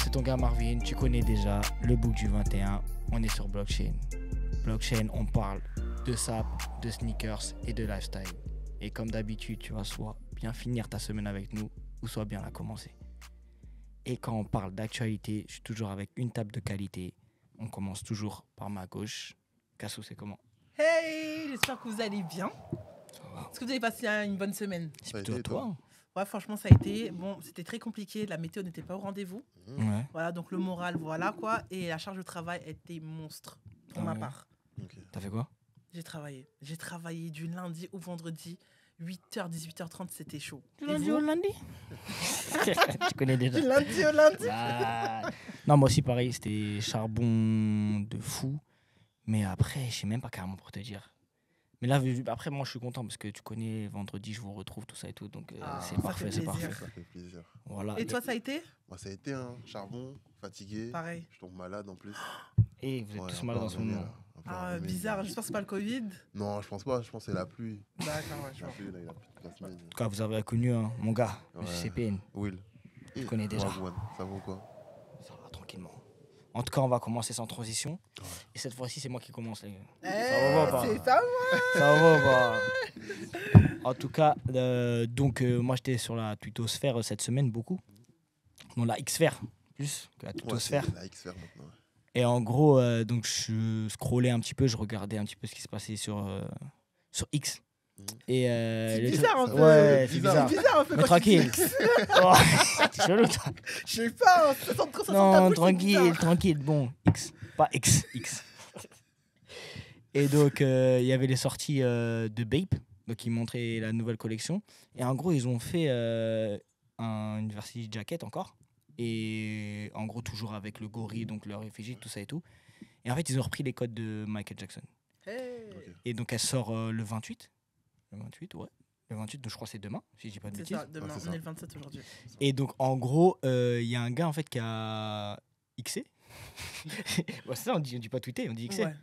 c'est ton gars Marvin, tu connais déjà le book du 21, on est sur blockchain. Blockchain, on parle de sap, de sneakers et de lifestyle. Et comme d'habitude, tu vas soit bien finir ta semaine avec nous, ou soit bien la commencer. Et quand on parle d'actualité, je suis toujours avec une table de qualité. On commence toujours par ma gauche. Kassou, c'est comment? Hey, j'espère que vous allez bien. Ça va. Est-ce que vous avez passé une bonne semaine? C'est plutôt toi. Ouais, franchement, ça a été. Bon, c'était très compliqué. La météo n'était pas au rendez-vous. Ouais. Voilà, donc le moral, voilà quoi. Et la charge de travail était monstre pour ma part. Okay. T'as fait quoi? J'ai travaillé. J'ai travaillé du lundi au vendredi. 8h, 18h30, c'était chaud. Du Et lundi vous? au lundi. Tu connais déjà. Du lundi au lundi. Ah. Non, moi aussi, pareil, c'était charbon de fou. Mais après, je sais même pas carrément pour te dire. Mais là, après, moi, je suis content parce que tu connais, vendredi, je vous retrouve, tout ça et tout. Donc, c'est ça parfait, fait c'est plaisir. parfait. Ça fait plaisir. Voilà. Et toi, ça a été? Moi, ça a été un charbon, fatigué. Pareil. Je tombe malade en plus. Et vous êtes Ouais, tous un malades peu en ce enrhumé, moment. là. Un peu Ah, enrhumé. bizarre. J'espère que c'est pas le Covid. Non, je pense pas. Je pense que c'est la pluie. D'accord, ouais, je La vois. pluie, là, il a pris toute la semaine. En tout cas, vous avez connu mon gars, Ouais. le CPN. Will. Je connais déjà. Wagwan, ça vaut quoi? Ça va tranquillement. En tout cas, on va commencer sans transition. Et cette fois-ci, c'est moi qui commence, les gars. va pas. C'est pas moi. Ça va pas. En tout cas, donc moi j'étais sur la Twittosphère cette semaine beaucoup. Non, la X-Sphère plus que la Ouais, Twittosphère. c'est la X-Sphère maintenant. Ouais. Et en gros, donc je scrollais un petit peu, je regardais un petit peu ce qui se passait sur X. Mhm. Et C'est les bizarre un trucs- peu. Ouais, c'est Bizarre. bizarre. C'est bizarre un peu. Mais quand tranquille. tu dis- Oh, c'est chelou, toi. Je sais pas. 60 Non, tranquille, tranquille. Bon, X, pas X, X. Et donc, il y avait les sorties de Bape, donc ils montraient la nouvelle collection. Et en gros, ils ont fait une version jacket encore. Et en gros, toujours avec le gorille, donc leur effigie, tout ça et tout. Et en fait, ils ont repris les codes de Michael Jackson. Hey. Ok. Et donc, elle sort le 28. Le 28, ouais. Le 28, donc je crois que c'est demain, si je dis pas de C'est bêtises. ça, demain, Ouais, c'est on ça. est le 27 aujourd'hui. Et donc, en gros, il y a un gars en fait qui a Xé. Ouais, c'est ça, on dit pas tweeter, on dit Xé. Ouais.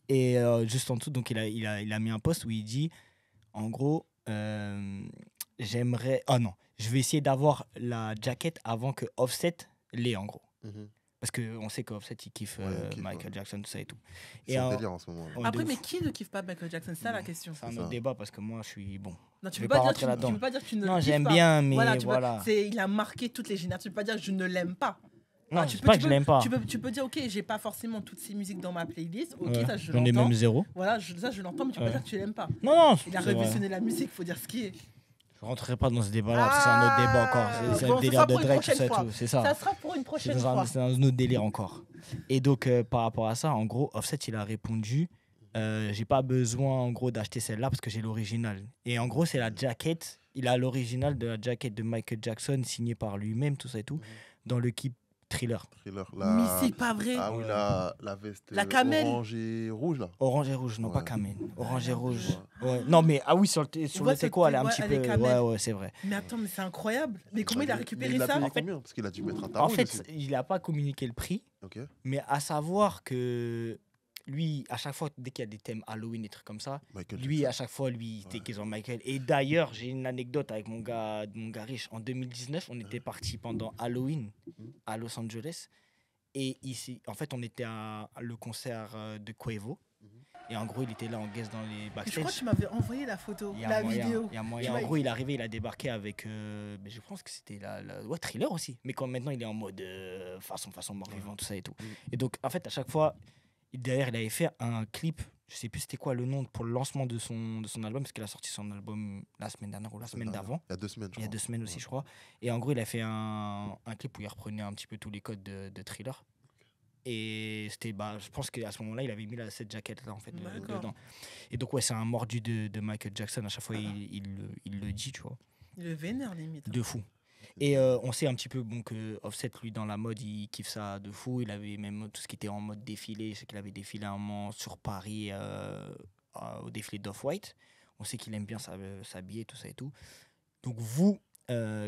Et juste en dessous, donc il a mis un post où il dit, en gros, j'aimerais... Oh non, je vais essayer d'avoir la jacket avant que Offset l'ait, en gros. Mhm. Parce qu'on sait que Offset, il kiffe Ouais, il kiffe, Michael ouais. Jackson, tout ça et tout. C'est Et un en- délire en ce moment. là. Ouais, Après, de mais ouf. qui ne kiffe pas Michael Jackson? C'est ça la question. C'est un C'est autre ça. débat parce que moi, je suis bon. Non, tu Je peux vais pas pas dire rentrer tu là-dedans. peux pas dire que tu ne Non, le kiffes j'aime pas. bien, mais Voilà, voilà. il a marqué toutes les générations. Tu peux pas dire que je ne l'aime pas. Non, Ah, c'est pas que je l'aime pas. Tu peux dire, ok, j'ai pas forcément toutes ces musiques dans ma playlist. Ok, Ouais, ça je j'en ai l'entends. même zéro. Voilà, ça je l'entends, mais tu peux Ouais. pas dire que tu l'aimes pas. Non, non, Il a c'est vrai. révolutionné la musique, faut dire ce qui est. Je rentrerai pas dans ce débat-là, parce que c'est un autre débat encore. C'est Bon, le ce délire sera de pour une Drake, tout prochaine ça et fois. tout. C'est ça. Ça sera pour une C'est prochaine dans, fois. c'est dans un autre délire encore. Et donc, par rapport à ça, en gros, Offset, il a répondu j'ai pas besoin, en gros, d'acheter celle-là parce que j'ai l'original. Et en gros, c'est la jacket. Il a l'original de la jacket de Michael Jackson, signée par lui-même, tout ça et tout, dans le clip Thriller. Thriller. Mais c'est pas vrai. Ah oui, Ouais. la veste La camel. orange et rouge, là. Orange et rouge, non Ouais. pas camel. Orange et Ah, rouge. Ouais. Non, mais ah oui, sur On le voit teco, sur elle est un ouais, petit elle peu. est camel. Ouais, c'est vrai. Mais attends, mais c'est incroyable. Mais comment il a récupéré Mais il a ça? payé En fait- combien? Parce qu'il a dû mettre un En tarot fait, dessus. il n'a pas communiqué le prix, Ok. mais à savoir que lui, à chaque fois, dès qu'il y a des thèmes Halloween, des trucs comme ça, Michael lui, Jackson. à chaque fois, lui, il Ouais. déguise en Michael. Et d'ailleurs, j'ai une anecdote avec mon gars riche. En 2019, on était parti pendant Halloween à Los Angeles. Et ici, en fait, on était à le concert de Quavo. Et en gros, il était là en guest dans les Je backstage. crois que tu m'avais envoyé la photo, Il y a la moyen, vidéo. il y a moyen. Tu En m'as gros, dit- il est arrivé, il a débarqué avec. Mais je pense que c'était ouais, Thriller aussi. Mais quand maintenant, il est en mode façon mort-vivant, tout ça et tout. Et donc, en fait, à chaque fois, derrière, il avait fait un clip. Je sais plus c'était quoi le nom pour le lancement de son album, parce qu'il a sorti son album la semaine dernière ou la semaine d'avant. Il y a 2 semaines, je Il y a crois. 2 semaines aussi, Ouais. je crois. Et en gros, il a fait un clip où il reprenait un petit peu tous les codes de Thriller. Et c'était, je pense qu'à ce moment-là, il avait mis cette jaquette-là, en fait, D'accord. dedans. Et donc, ouais, c'est un mordu de Michael Jackson. À chaque fois, il le dit, tu vois. Il le vénère limite. De fou. Et on sait un petit peu que Offset, lui, dans la mode, il kiffe ça de fou. Il avait même tout ce qui était en mode défilé. Je sais qu'il avait défilé un moment sur Paris au défilé d'Off-White. On sait qu'il aime bien s'habiller, tout ça et tout. Donc vous,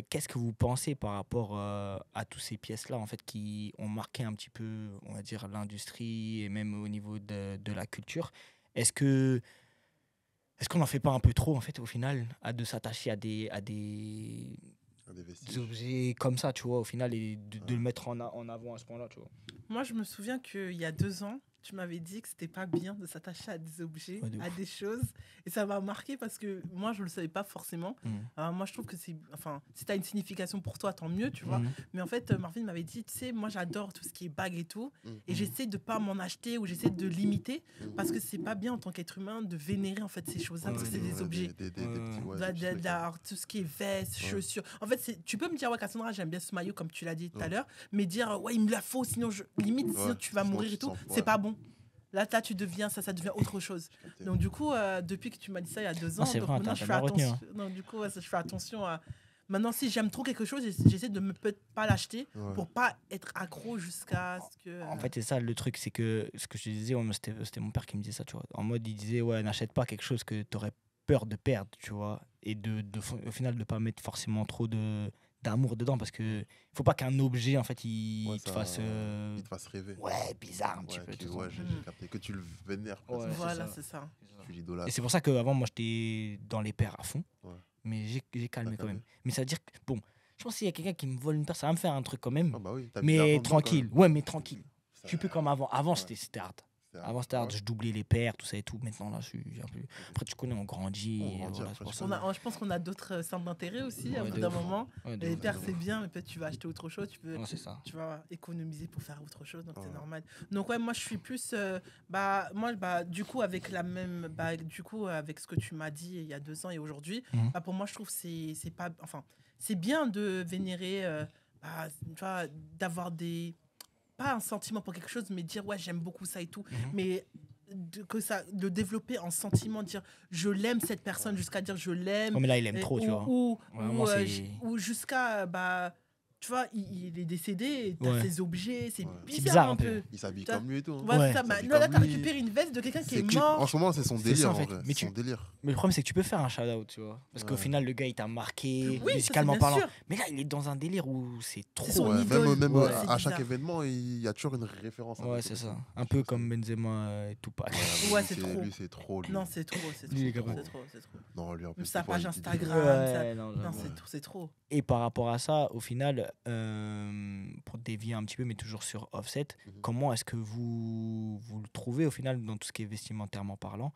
qu'est-ce que vous pensez par rapport à toutes ces pièces-là, en fait, qui ont marqué un petit peu, on va dire, l'industrie et même au niveau de la culture? Est-ce qu'on n'en fait pas un peu trop, en fait, au final, de s'attacher à des Des des vestiges. objets comme ça, tu vois, au final, et de Ouais. le mettre en avant à ce point-là, tu vois. Moi, je me souviens qu'il y a 2 ans, tu m'avais dit que c'était pas bien de s'attacher à des objets, Ouais, de à ouf. des choses. Et ça m'a marqué parce que moi, je le savais pas forcément. Mhm. Alors, moi, je trouve que c'est. Enfin, si t'as une signification pour toi, tant mieux, tu vois. Mhm. Mais en fait, Marvin m'avait dit, tu sais, moi, j'adore tout ce qui est bague et tout. Mhm. Et j'essaie de pas m'en acheter ou j'essaie de limiter Mhm. parce que c'est pas bien en tant qu'être humain de vénérer en fait ces choses-là parce que Ouais, c'est des Ouais, objets. Des petits, ouais, Bah, des petits trucs, ouais. d'avoir tout ce qui est veste, Ouais. chaussures. En fait, tu peux me dire, ouais, Cassandra, j'aime bien ce maillot, comme tu l'as dit tout à Ouais. l'heure, mais dire, ouais, il me la faut, sinon, limite, sinon Ouais, tu vas sinon mourir tu et te tout, sens- c'est ouais. pas bon. Là, tu deviens, ça devient autre chose. J'ai capté. Donc, du coup, depuis que tu m'as dit ça il y a 2 ans, c'est donc vrai, maintenant, t'as je fais bien retenu, attention. Donc, du coup, ouais, je fais attention à. Maintenant, si j'aime trop quelque chose, j'essaie de ne peut-être pas l'acheter Ouais. pour pas être accro jusqu'à ce que. En fait, c'est ça le truc, c'est que ce que je te disais, c'était mon père qui me disait ça, tu vois. En mode, il disait, ouais, n'achète pas quelque chose que tu aurais peur de perdre, tu vois. Et au final, de pas mettre forcément trop d'amour dedans, parce que faut pas qu'un objet, en fait, il Ouais, te ça- fasse. Il te fasse rêver. Ouais, bizarre un petit Ouais, peu. que- tout ouais, ça. j'ai capté. Que tu le vénères presque. Ouais, c'est Voilà, ça. c'est ça. Tu Et l'idolâtres. c'est pour ça qu'avant, moi, j'étais dans les paires à fond. Ouais. Mais j'ai calmé T'as quand même. calmé. Mais ça veut dire que, bon, je pense qu'il y a quelqu'un qui me vole une paire, ça va me faire un truc quand même. Ah bah oui, t'as mis de l'argent Mais dedans, quand tranquille. même. Ouais, mais tranquille. Ça- Je suis plus comme avant. Avant, Ouais. c'était hard. c'est Avant, c'était hard. ouais. Je doublais les paires, tout ça et tout. Maintenant, là, je suis un peu. Après, tu connais, on grandit. On et grandit, voilà, après, c'est pour tu ça. connais. Je pense qu'on a d'autres centres d'intérêt aussi, Ouais, au bout de d'un ouf. moment. Ouais, de Les ouf, paires, de c'est ouf. bien, mais peut-être tu vas acheter autre chose, Ouais, c'est ça. tu vas économiser pour faire autre chose, donc c'est Ouais. normal. Donc ouais, moi je suis plus, du coup avec la même, du coup avec ce que tu m'as dit il y a 2 ans et aujourd'hui, Mhm. pour moi je trouve que c'est pas, enfin c'est bien de vénérer, tu vois, d'avoir pas un sentiment pour quelque chose, mais dire ouais j'aime beaucoup ça et tout, Mhm. mais de développer en sentiment, dire je l'aime cette personne jusqu'à dire je l'aime, Oh, mais là, il aime et- trop, tu vois. ou, Vraiment, c'est. ou jusqu'à, tu vois, il est décédé, t'as Ouais. ses objets, c'est Ouais. bizarre, bizarre un un peu. peu. Il s'habille T'as- comme lui et tout. hein. Ouais, Ouais. c'est ça. Il Bah, s'habille non, là, comme t'as lui. récupéré une veste de quelqu'un qui est C'est que- mort. En ce moment, c'est son C'est délire. ça, en en fait. vrai. Mais C'est son délire. Mais le problème, c'est que tu peux faire un shout-out, tu vois. Parce qu'au Ouais. final, le gars, il t'a marqué, Oui, ça, musicalement c'est bien parlant. sûr. Mais là, il est dans un délire où c'est trop. C'est son Ouais, idole. même Ouais. à C'est chaque bizarre. événement, il y a toujours une référence. un peu Ouais, comme c'est ça. Je Un peu trouve comme ça- Benzema et Tupac. Ouais, Ouais, lui, c'est trop. Lui, c'est trop. Lui. Non, c'est trop, c'est trop, Lui, il est c'est capable. trop, c'est trop. Non, lui, en plus, Sa des fois, page il- Instagram, Ouais, non, non, j'avoue. c'est trop. Et par rapport à ça, au final, pour dévier un petit peu, mais toujours sur Offset, Mhm. comment est-ce que vous le trouvez au final dans tout ce qui est vestimentairement parlant?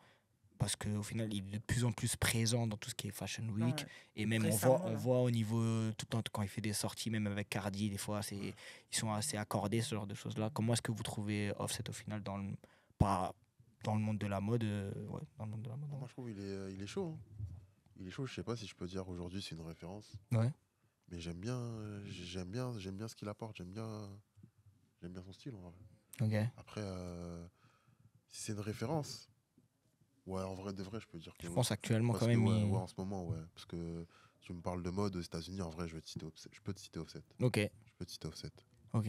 Parce qu'au final, il est de plus en plus présent dans tout ce qui est Fashion Week. Ouais. Et même, Récemment, on là. voit au niveau, tout le temps, quand il fait des sorties, même avec Cardi, des fois, ils sont assez accordés, ce genre de choses-là. Comment est-ce que vous trouvez Offset au final pas dans le monde de la mode ouais, dans le monde de la mode. Moi, je trouve il est chaud. hein. Il est chaud. Je sais pas si je peux dire aujourd'hui c'est une référence. Ouais. Mais j'aime bien ce qu'il apporte. J'aime bien son style. En vrai. Ok. Après, si c'est une référence, ouais, en vrai de vrai, je peux dire que. Je ouais. pense actuellement, Parce quand que, même. ouais, il- ouais, en ce moment, ouais. Parce que tu me parles de mode aux États-Unis, en vrai, je peux te citer Offset. Ok. Je peux te citer Offset. Ok.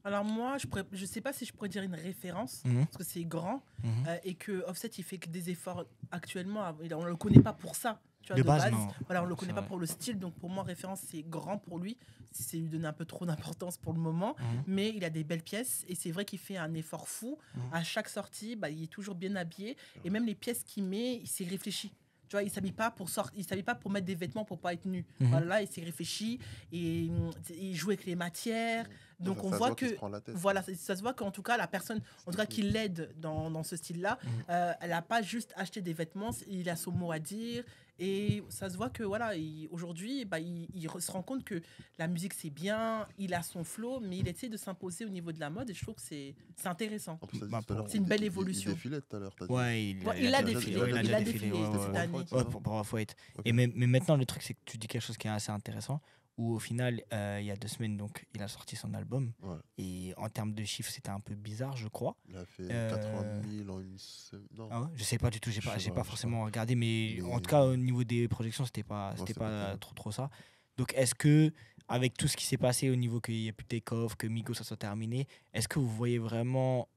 Alors moi, je sais pas si je pourrais dire une référence, Mhm. parce que c'est grand, Mhm. et que Offset, il fait que des efforts actuellement. On le connaît pas pour ça. Tu vois, De base, non. Voilà, on le C'est connaît pas vrai. pour le style, donc pour moi, référence, c'est grand pour lui. C'est lui donner un peu trop d'importance pour le moment, Mhm. mais il a des belles pièces, et c'est vrai qu'il fait un effort fou. Mhm. À chaque sortie, il est toujours bien habillé, et même les pièces qu'il met, il s'est réfléchi. Tu vois, il s'habille pas pour il s'habille pas pour mettre des vêtements pour pas être nu. Mhm. Voilà, là, il s'est réfléchi, et il joue avec les matières. Donc Ça on se voit qu'il que se prend la tête. voilà, ça se voit qu'en tout cas, la personne, en tout cas, qui l'aide dans ce style-là, elle n'a pas juste acheté des vêtements, il a son mot à dire. Et ça se voit que voilà, aujourd'hui, il se rend compte que la musique, c'est bien, il a son flow, mais il essaie de s'imposer au niveau de la mode. Et je trouve que c'est intéressant. En plus, t'as dit Bah, tout à l'heure, c'est une belle il évolution. défilait tout à l'heure. t'as dit. Ouais, il Ouais, a il a déjà défilé, ouais, il a il déjà a défilé, défilé ouais, cette ouais, année. ouais, pour Off-White. Ok. Mais maintenant, le truc, c'est que tu dis quelque chose qui est assez intéressant, où au final, il y a 2 semaines, donc, il a sorti son album. Ouais. Et en termes de chiffres, c'était un peu bizarre, je crois. Il a fait Euh, 80 000 en une semaine. Non. Ah ouais, je sais pas du tout, j'ai Je sais pas pas, forcément regardé, mais Mais- en tout cas, au niveau des projections, c'était pas c'est pas trop ça. Donc, est-ce que, avec tout ce qui s'est passé au niveau qu'il n'y ait plus de take-off, que Migos ça soit terminé, est-ce que vous voyez vraiment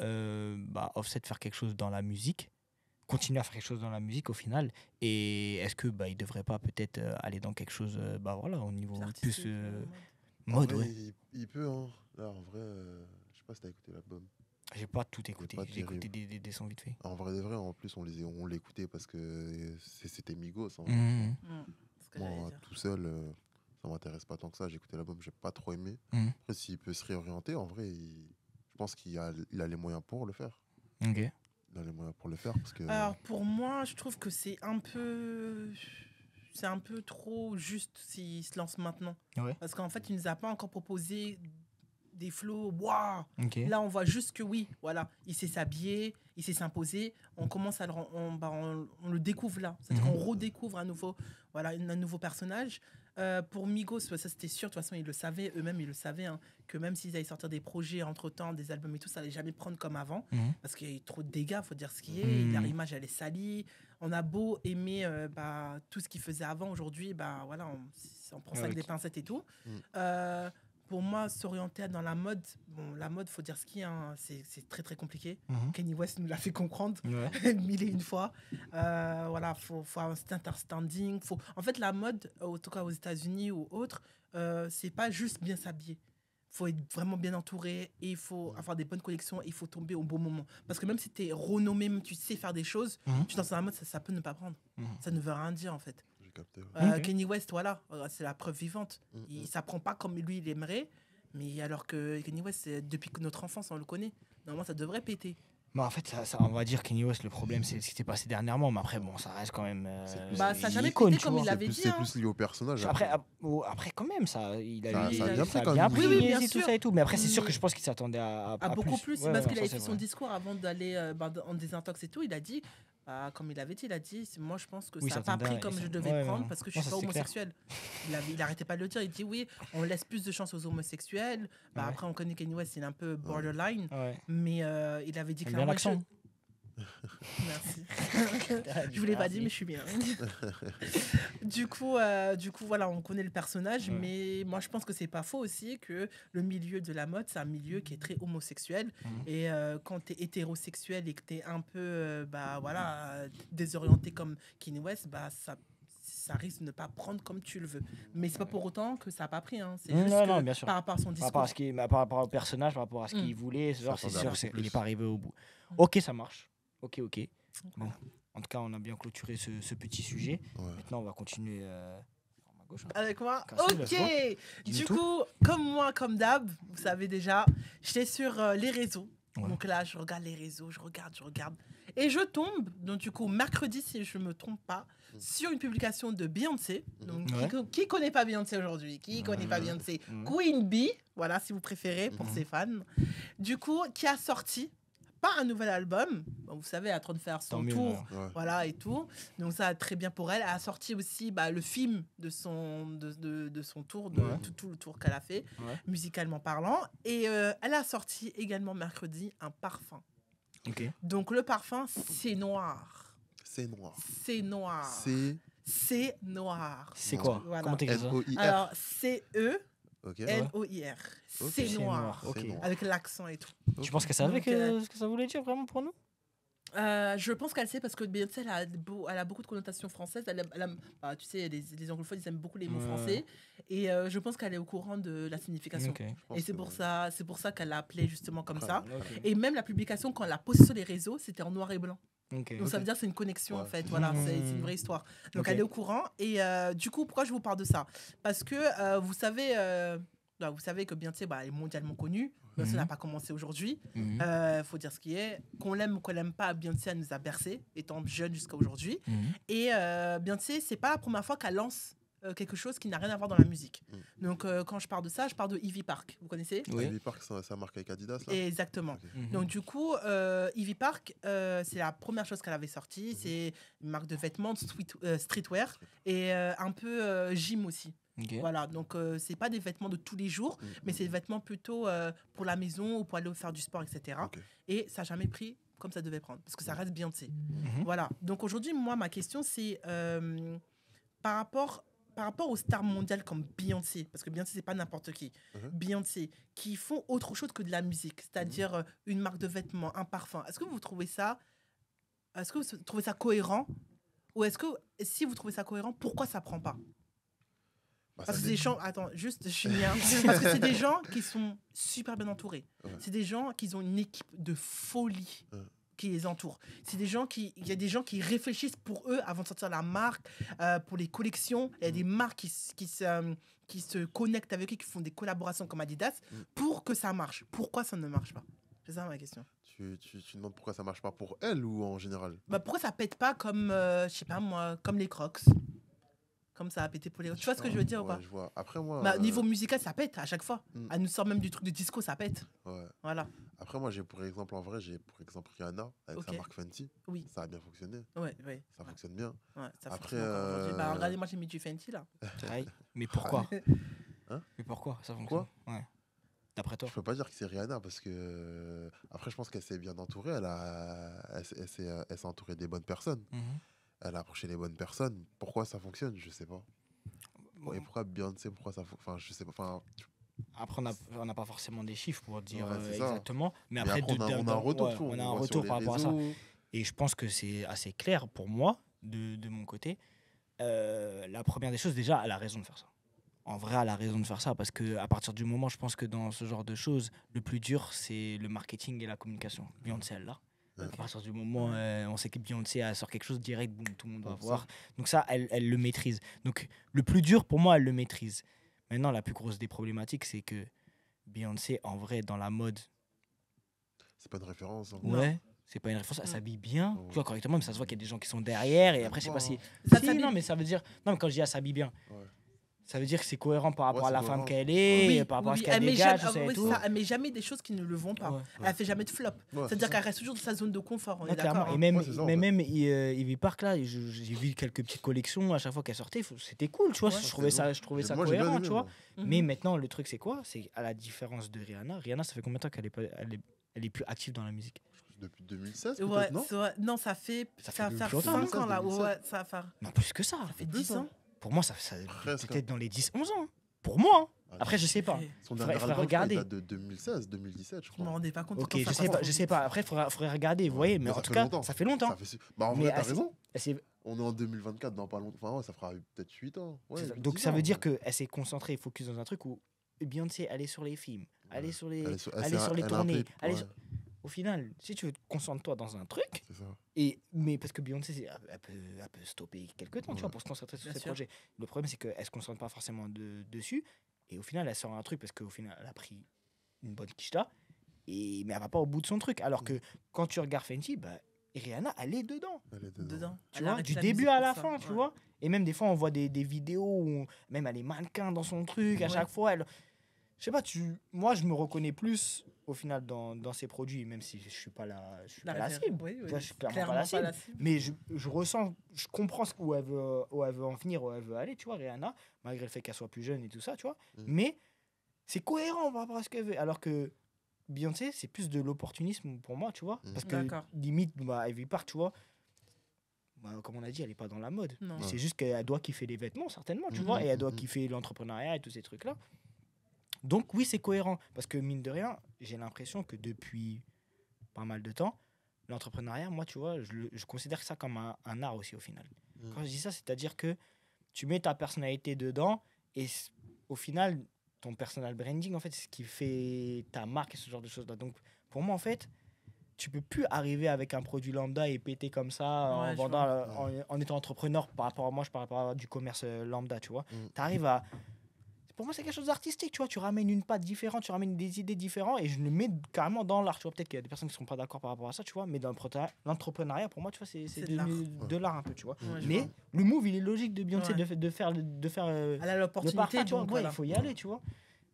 Offset faire quelque chose dans la musique, continuer à faire quelque chose dans la musique au final, et est-ce que il devrait pas peut-être aller dans quelque chose, voilà, au niveau plus Artistique, mode, En vrai, ouais. il peut, hein. Là, en vrai, je sais pas si t'as écouté l'album. J'ai pas tout écouté, pas j'ai écouté terrible. des sons vite fait. En vrai de vrai, en plus, on l'écoutait parce que c'était Migos. hein. Mhm. c'est ce que Moi, j'allais dire. tout seul, ça m'intéresse pas tant que ça. J'ai écouté l'album, j'ai pas trop aimé. Mhm. Après, s'il peut se réorienter, en vrai, je pense qu'il a les moyens pour le faire. Ok. Il a les moyens pour le faire parce que. Alors, pour moi, je trouve que c'est un peu trop juste s'il se lance maintenant. Ouais. Parce qu'en fait, il nous a pas encore proposé des flows. Waouh! Ok. Là, on voit juste que oui, voilà, il sait s'habiller, il sait s'imposer. On commence à on le découvre là. C'est-à-dire Mhm. qu'on redécouvre un nouveau personnage. Pour Migos, ça c'était sûr, de toute façon, ils le savaient, eux-mêmes, ils le savaient, hein, que même s'ils allaient sortir des projets entre-temps, des albums et tout, ça allait jamais prendre comme avant. Mhm. Parce qu'il y a eu trop de dégâts, faut dire ce qui est. Mhm. Leur image, elle est salie. On a beau aimer tout ce qu'il faisait avant, aujourd'hui, voilà, on prend ça Ouais, avec des ok. pincettes et tout. Mm. Pour moi, s'orienter dans la mode, la mode, faut dire ce qu'il y a, hein, c'est très très compliqué. Mhm. Kenny West nous l'a fait comprendre Ouais. mille et une fois. Voilà, faut avoir un understanding. En fait, la mode, en tout cas aux États-Unis ou autres, c'est pas juste bien s'habiller. Faut être vraiment bien entouré et il faut avoir des bonnes collections et il faut tomber au bon moment. Parce que même si tu es renommé, même tu sais faire des choses, Mhm. tu danses dans la mode, ça peut ne pas prendre. Mhm. Ça ne veut rien dire en fait. J'ai capté. Ouais. Ok. Kenny West, voilà, c'est la preuve vivante. Mm, Il mm. s'apprend pas comme lui il aimerait, mais alors que Kenny West, depuis que notre enfance, on le connaît. Normalement, ça devrait péter. Mais en fait, on va dire Kanye West, le problème, c'est ce qui s'est passé dernièrement. Mais après, bon, ça reste quand même. C'est plus- Bah, ça a jamais icône, pété tu comme vois. il l'avait dit. C'est hein. plus lié au personnage. Après, quand même, ça, il a Ça- eu- ça a bien pris a quand bien même. pris, Oui, bien tout sûr. ça et tout. Mais après, c'est sûr Mais- que je pense qu'il s'attendait à Beaucoup plus, Ouais, parce ouais, qu'il non, avait ça, fait c'est son vrai. discours avant d'aller en désintox et tout. Il a dit, comme il avait dit, moi je pense que Oui, ça n'a ça pas pris t'attendait, comme ça- je devais ouais, prendre non. parce que je Non, suis ça, pas c'est clair. homosexuel. Il arrêtait pas de le dire. Il dit oui, on laisse plus de chance aux homosexuels. Ouais. Après, on connaît Kanye West, il est un peu borderline. Ouais. Mais il avait dit J'aime bien clairement. l'accent. Merci. Je vous l'ai pas dit, mais je suis bien. du coup, voilà, on connaît le personnage, Ouais. mais moi, je pense que c'est pas faux aussi que le milieu de la mode, c'est un milieu qui est très homosexuel. Mhm. Et quand tu es hétérosexuel et que tu es un peu désorienté comme Kanye West, ça risque de ne pas prendre comme tu le veux. Mais c'est pas pour autant que ça n'a pas pris. Hein. C'est juste Non, que non, bien sûr. par rapport à son Par discours. rapport, par rapport au personnage, par rapport à ce qu'il voulait, genre, c'est s'attendait à sûr, beaucoup il plus. n'est pas arrivé au bout. Ok, ça marche. Ok. Bon. En tout cas, on a bien clôturé ce petit sujet. Ouais. Maintenant, on va continuer à ma gauche. Hein. Avec moi. Cassou, let's Ok. Dis-nous Du tout. coup, comme moi, comme d'hab, vous savez déjà, j'étais sur les réseaux. Ouais. Donc là, je regarde les réseaux, je regarde. Et je tombe, donc du coup, mercredi, si je ne me trompe pas, sur une publication de Beyoncé. Donc, Ouais. qui connaît pas Beyoncé aujourd'hui? Qui connaît pas Beyoncé? Mhm. Queen Bee, voilà, si vous préférez, pour ses fans. Du coup, qui a sorti, pas un nouvel album, bon, vous savez, elle est en train de faire Tant son mieux, tour. ouais. Ouais. Voilà et tout. Donc ça, très bien pour elle. Elle a sorti aussi le film de son tour, Ouais. tout le tour qu'elle a fait, Ouais. musicalement parlant. Et elle a sorti également mercredi un parfum. Ok. Donc le parfum, c'est noir. C'est noir. C'est noir. C'est C'est noir. C'est quoi Voilà. Comment t'écris ça N-O-I-R. Alors, C-E-N-O-I-R. Ok. C'est C'est noir. noir. Ok. C'est noir. Avec l'accent et tout. Tu penses qu'elle savait Donc, ce que ça voulait dire vraiment pour nous Je pense qu'elle sait parce que Beyoncé, elle a beaucoup de connotations françaises. Tu sais, les anglophones, ils aiment beaucoup les mots Ouais. français. Et je pense qu'elle est au courant de la signification. Ok. Je pense Et c'est que pour ça qu'elle l'a appelé justement comme ça. Ok. Et même la publication, quand elle l'a postée sur les réseaux, c'était en noir et blanc. Ok. Donc ça veut dire que c'est une connexion en Ouais. fait. Voilà, Mmh. c'est une vraie histoire. Donc Ok. elle est au courant. Et du coup, pourquoi je vous parle de ça? Parce que vous savez que Beyoncé est mondialement connue. Beyoncé Mhm. n'a pas commencé aujourd'hui. Mhm. Faut dire ce qui est. Qu'on l'aime ou qu'on l'aime pas, Beyoncé elle nous a bercé, étant jeune jusqu'à aujourd'hui. Mhm. Et Beyoncé, c'est pas la première fois qu'elle lance quelque chose qui n'a rien à voir dans la musique. Donc quand je parle de ça, je parle de Ivy Park. Vous connaissez? Oui. Ivy Park, ça marque avec Adidas là. Exactement. Ok. Mhm. Donc du coup, Ivy Park, c'est la première chose qu'elle avait sortie. C'est une marque de vêtements, de streetwear et un peu gym aussi. Ok. Voilà, donc c'est pas des vêtements de tous les jours, mais c'est des vêtements plutôt pour la maison ou pour aller faire du sport, etc. Ok. Et ça n'a jamais pris comme ça devait prendre, parce que ça reste Beyoncé. Mhm. Voilà, donc aujourd'hui, moi, ma question, c'est par rapport aux stars mondiales comme Beyoncé, parce que Beyoncé, c'est pas n'importe qui, Beyoncé, qui font autre chose que de la musique, c'est-à-dire une marque de vêtements, un parfum. Est-ce que vous trouvez ça cohérent? Ou est-ce que, si vous trouvez ça cohérent, pourquoi ça prend pas? Bah, Parce ça que c'est des gens, attends, juste, je finis, hein. Parce que c'est des gens qui sont super bien entourés. Ouais. C'est des gens qui ont une équipe de folie. qui les entourent. Il y a des gens qui réfléchissent pour eux avant de sortir la marque, pour les collections. Il y a des marques qui se connectent avec eux, qui font des collaborations comme Adidas pour que ça marche. Pourquoi ça ne marche pas? C'est ça ma question. Tu demandes pourquoi ça marche pas pour elle ou en général? Pourquoi ça pète pas comme, je sais pas moi, comme les Crocs? Comme ça a pété pour les autres. Tu vois ce que je veux dire ou pas? Je vois. Après, moi. Niveau musical, ça pète à chaque fois. Elle nous sort même du truc de disco, ça pète. Ouais. Voilà. Après, moi, j'ai pour exemple Rihanna avec sa marque Fenty. Oui. Ça a bien fonctionné. Ouais. Ça fonctionne bien. Ouais, ça Après, fonctionne encore. Regardez, moi j'ai mis du Fenty là. Mais pourquoi? Hein? Mais pourquoi ça fonctionne? Ouais. D'après toi? Je peux pas dire que c'est Rihanna parce que. Après, je pense qu'elle s'est bien entourée. Elle s'est entourée des bonnes personnes. Elle a approché les bonnes personnes. Pourquoi ça fonctionne? Je sais pas. Et pourquoi Beyoncé? Pourquoi ça fonctionne? Enfin, je sais pas. Enfin, après, on n'a pas forcément des chiffres pour dire c'est exactement. Mais après, on a un retour. On a un retour par rapport à ça. Et je pense que c'est assez clair pour moi, de mon côté. La première des choses, déjà, elle a raison de faire ça. En vrai, elle a raison de faire ça parce qu'à partir du moment, je pense que dans ce genre de choses, le plus dur, c'est le marketing et la communication. Beyoncé, elle l'a. À partir du moment on sait que Beyoncé elle sort quelque chose direct, boum, tout le monde va voir. Donc ça, elle le maîtrise. Donc le plus dur pour moi, elle le maîtrise. Maintenant, la plus grosse des problématiques, c'est que Beyoncé, en vrai, dans la mode, c'est pas une référence. Hein. Ouais, c'est pas une référence. Elle s'habille bien, tu vois, correctement, mais ça se voit qu'il y a des gens qui sont derrière. Et après, je sais pas si. Non, mais ça veut dire. Non, mais quand je dis elle s'habille bien. Ça veut dire que c'est cohérent par rapport à la femme qu'elle est, par rapport à ce qu'elle dégage, elle met jamais des choses qui ne le vont pas. Elle fait jamais de flop. C'est-à-dire qu'elle reste toujours dans sa zone de confort. On est d'accord. Et même Ivy Park, là, j'ai vu quelques petites collections à chaque fois qu'elle sortait. C'était cool, tu vois. Je trouvais ça cohérent, tu vois. Mais maintenant, le truc, c'est quoi? C'est à la différence de Rihanna. Rihanna, ça fait combien de temps qu'elle est plus active dans la musique? Depuis 2016, peut-être, non? Non, ça fait 5 ans, là. Non, plus que ça. Ça fait 10 ans. Pour moi, ça peut-être dans les 10-11 ans. Pour moi. Après, je sais pas. Son dernier album regarder. Date de 2016, 2017, je crois. Je me rendais pas compte. Ok, je sais pas. Après, faudrait regarder, vous voyez. Mais en tout cas, ça fait longtemps. Bah, en vrai, t'as raison. On est en 2024, dans pas longtemps. Enfin, ça fera peut-être 8 ans. Donc, ça veut dire qu'elle s'est concentrée, focus dans un truc où Beyoncé, elle est sur les films, elle est sur les tournées. Au final, si tu veux te concentrer dans un truc, mais parce que Beyoncé, elle peut stopper quelques temps, tu vois, pour se concentrer sur ses projets. Le problème, c'est qu'elle se concentre pas forcément dessus, et au final, elle sort un truc parce qu'au final, elle a pris une bonne quicheta, mais elle va pas au bout de son truc. Alors que quand tu regardes Fenty, Rihanna, elle est dedans. Tu vois, du début à la fin, tu vois. Et même des fois, on voit des vidéos où même elle est mannequin dans son truc, à chaque fois, elle... Je sais pas, moi, je me reconnais plus au final dans ces produits, même si je suis pas la cible. Je suis clairement pas la cible. Mais je ressens, je comprends où elle veut en finir, où elle veut aller, tu vois, Rihanna, malgré le fait qu'elle soit plus jeune et tout ça, tu vois. Mais c'est cohérent par rapport à ce qu'elle veut. Alors que Beyoncé, c'est plus de l'opportunisme pour moi, tu vois. Parce que limite, Ivy Park, tu vois, comme on a dit, elle est pas dans la mode. C'est juste qu'elle doit kiffer les vêtements, certainement, tu vois, et elle doit kiffer l'entrepreneuriat et tous ces trucs-là. Donc oui, c'est cohérent, parce que mine de rien, j'ai l'impression que depuis pas mal de temps, l'entrepreneuriat, moi, tu vois, je considère ça comme un art aussi au final. Quand je dis ça, c'est-à-dire que tu mets ta personnalité dedans, et au final, ton personal branding, en fait, c'est ce qui fait ta marque et ce genre de choses-là. Donc pour moi, en fait, tu peux plus arriver avec un produit lambda et péter comme ça en étant entrepreneur par rapport à moi, je parle par rapport à du commerce lambda, tu vois. Tu arrives à... Pour moi, c'est quelque chose d'artistique, tu vois. Tu ramènes une patte différente, tu ramènes des idées différentes et je le mets carrément dans l'art, tu vois. Peut-être qu'il y a des personnes qui ne sont pas d'accord par rapport à ça, tu vois. Mais dans l'entrepreneuriat, pour moi, tu vois, c'est de l'art un peu, tu vois. Mais le move, il est logique de Beyoncé de faire elle a l'opportunité, tu vois. Il faut y aller, tu vois.